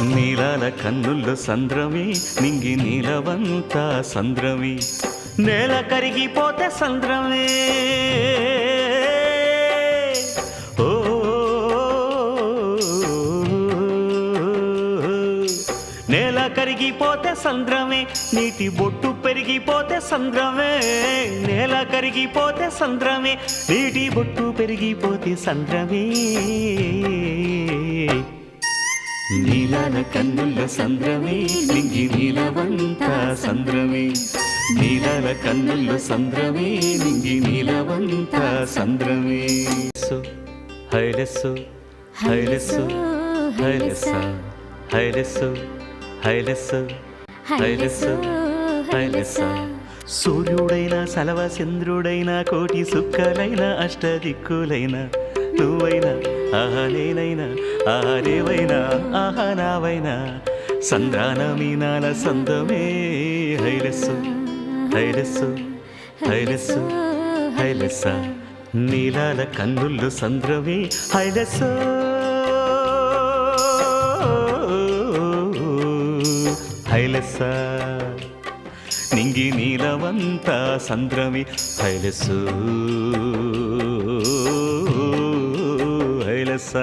నీలాల కన్నుల్లో సంద్రమి నింగి నీలవంత సంద్రమి నేల కరిగిపోతే సంద్రమే ఓ నేల కరిగిపోతే సంద్రమే నీటి బొట్టు పెరిగిపోతే సంద్రమే నేల కరిగిపోతే సంద్రమే నీటి బొట్టు పెరిగిపోతే సంద్రమే నీలాల కన్నుల సంద్రమే నింగి నీలవంత సంద్రమే నీలాల కన్నుల సంద్రమే నింగి నీలవంత సంద్రమే హైలెస్సు హైలెస్సు హైలెస్స హైలెస్సు హైలెస్సు హైలెస్సు హైలెస్స సూర్యుడైనా సలవ చంద్రుడైనా కోటి సుక్కలైన అష్టదిక్కులైన నువ్వైనా ఆహా నేనైనా ఆహా రేవైనా ఆహా నావైనా సంద్రాన మీనాల సందమే హైలెస్సు హైలెస్సు హైలెస్సు హైలెస్స నీలాల కన్నుల్లో సంద్రమే హైలెస్సు హైలెస్స నింగి నీలవంత సంద్రమి హైలెస్సు హైలెస్స